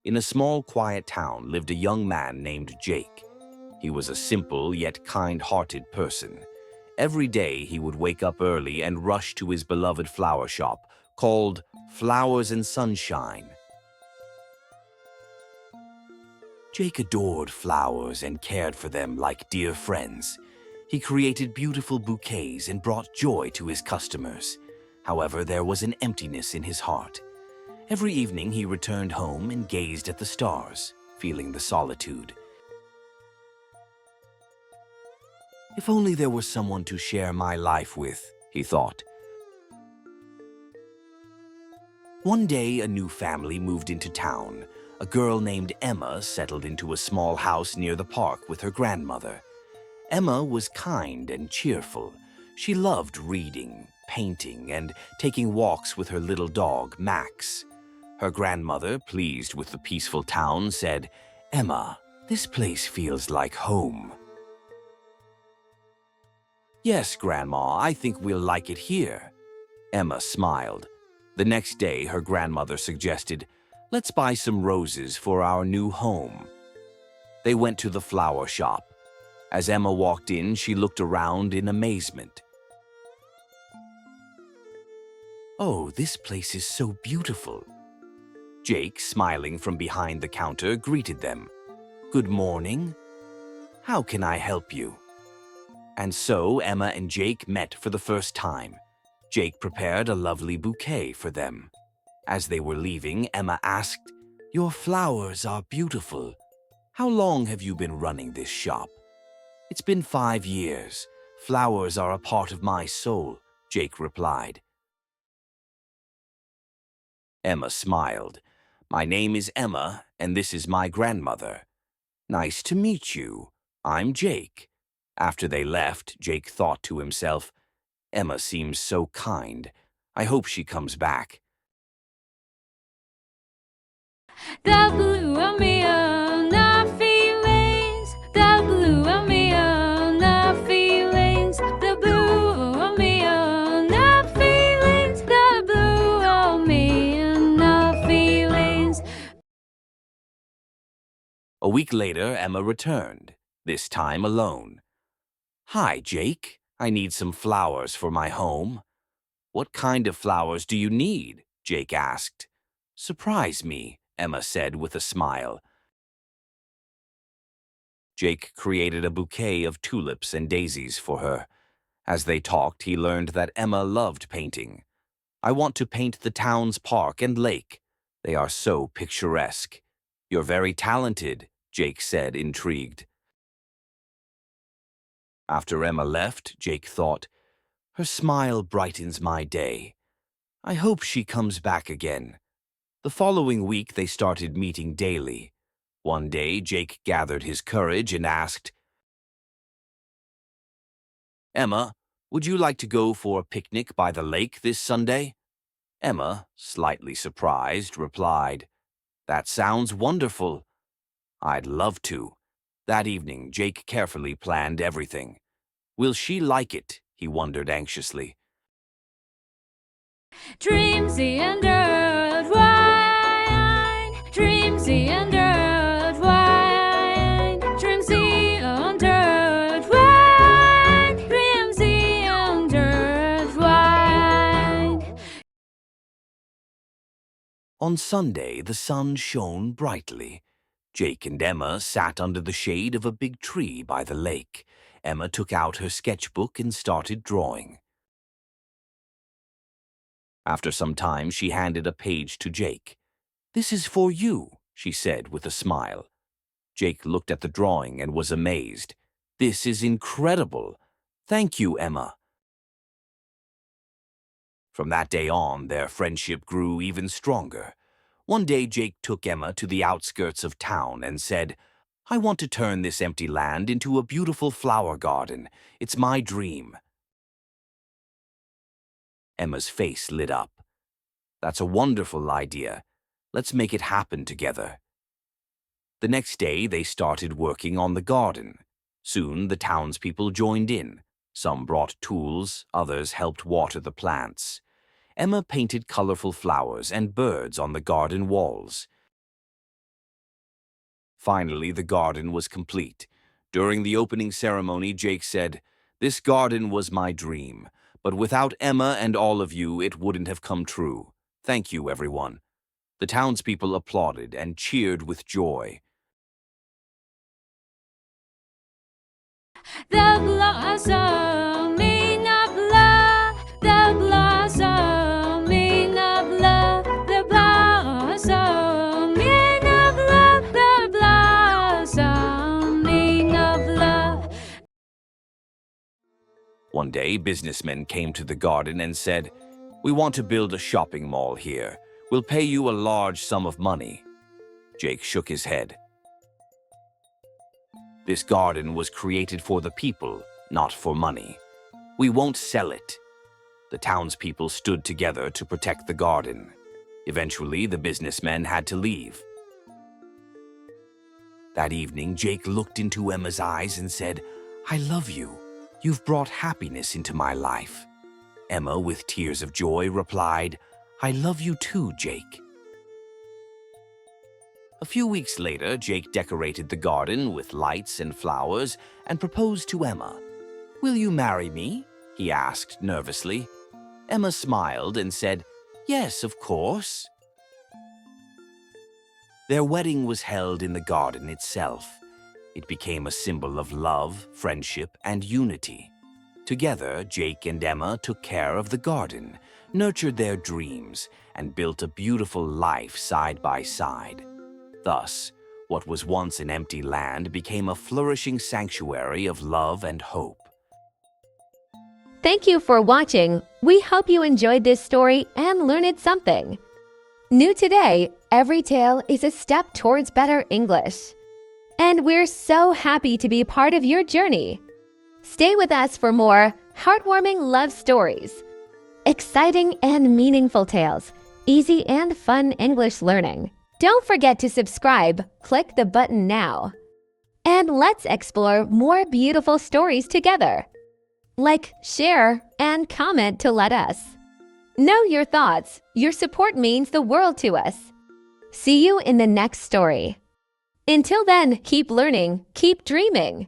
In a small, quiet town lived a young man named Jake. He was a simple yet kind-hearted person. Every day he would wake up early and rush to his beloved flower shop, called Flowers and Sunshine. Jake adored flowers and cared for them like dear friends. He created beautiful bouquets and brought joy to his customers. However, there was an emptiness in his heart. Every evening he returned home and gazed at the stars, feeling the solitude. If only there was someone to share my life with, he thought. One day, a new family moved into town. A girl named Emma settled into a small house near the park with her grandmother. Emma was kind and cheerful. She loved reading, painting, and taking walks with her little dog, Max. Her grandmother, pleased with the peaceful town, said, "Emma, this place feels like home." "Yes, Grandma, I think we'll like it here." Emma smiled. The next day, her grandmother suggested, "Let's buy some roses for our new home." They went to the flower shop. As Emma walked in, she looked around in amazement. "Oh, this place is so beautiful." Jake, smiling from behind the counter, greeted them. "Good morning. How can I help you?" And so Emma and Jake met for the first time. Jake prepared a lovely bouquet for them. As they were leaving, Emma asked, "Your flowers are beautiful. How long have you been running this shop?" "It's been 5 years. Flowers are a part of my soul," Jake replied. Emma smiled. "My name is Emma, and this is my grandmother." "Nice to meet you. I'm Jake." After they left, Jake thought to himself, "Emma seems so kind. I hope she comes back." The blue of me on the feelings, the blue of me on the feelings, the blue of me on the feelings, the blue of me on the feelings. A week later, Emma returned, this time alone. "Hi, Jake. I need some flowers for my home." "What kind of flowers do you need?" Jake asked. "Surprise me," Emma said with a smile. Jake created a bouquet of tulips and daisies for her. As they talked, he learned that Emma loved painting. "I want to paint the town's park and lake. They are so picturesque." "You're very talented," Jake said, intrigued. After Emma left, Jake thought, "Her smile brightens my day. I hope she comes back again." The following week, they started meeting daily. One day, Jake gathered his courage and asked, "Emma, would you like to go for a picnic by the lake this Sunday?" Emma, slightly surprised, replied, "That sounds wonderful. I'd love to." That evening, Jake carefully planned everything. Will she like it? He wondered anxiously. Dreamsy and dirt wine, dreamsy and dirt wine, dreamsy and dirt wine, dreamsy and dirt wine. On Sunday, the sun shone brightly. Jake and Emma sat under the shade of a big tree by the lake. Emma took out her sketchbook and started drawing. After some time, she handed a page to Jake. "This is for you," she said with a smile. Jake looked at the drawing and was amazed. "This is incredible. Thank you, Emma." From that day on, their friendship grew even stronger. One day, Jake took Emma to the outskirts of town and said, "I want to turn this empty land into a beautiful flower garden. It's my dream." Emma's face lit up. "That's a wonderful idea. Let's make it happen together." The next day, they started working on the garden. Soon, the townspeople joined in. Some brought tools, others helped water the plants. Emma painted colorful flowers and birds on the garden walls. Finally, the garden was complete. During the opening ceremony, Jake said, "This garden was my dream, but without Emma and all of you, it wouldn't have come true. Thank you, everyone." The townspeople applauded and cheered with joy. The blossoming of love, the blossoming of love, the blossoming of love, the blossoming of love. One day, businessmen came to the garden and said, "We want to build a shopping mall here. We'll pay you a large sum of money." Jake shook his head. "This garden was created for the people, not for money. We won't sell it." The townspeople stood together to protect the garden. Eventually, the businessmen had to leave. That evening, Jake looked into Emma's eyes and said, "I love you. You've brought happiness into my life." Emma, with tears of joy, replied, "I love you too, Jake." A few weeks later, Jake decorated the garden with lights and flowers and proposed to Emma. "Will you marry me?" he asked nervously. Emma smiled and said, "Yes, of course." Their wedding was held in the garden itself. It became a symbol of love, friendship, and unity. Together, Jake and Emma took care of the garden, nurtured their dreams, and built a beautiful life side by side. Thus, what was once an empty land became a flourishing sanctuary of love and hope. Thank you for watching. We hope you enjoyed this story and learned something. New today, every tale is a step towards better English. And we're so happy to be part of your journey. Stay with us for more heartwarming love stories, exciting and meaningful tales, easy and fun English learning. Don't forget to subscribe, click the button now. And let's explore more beautiful stories together. Like, share, and comment to let us know your thoughts. Your support means the world to us. See you in the next story. Until then, keep learning, keep dreaming.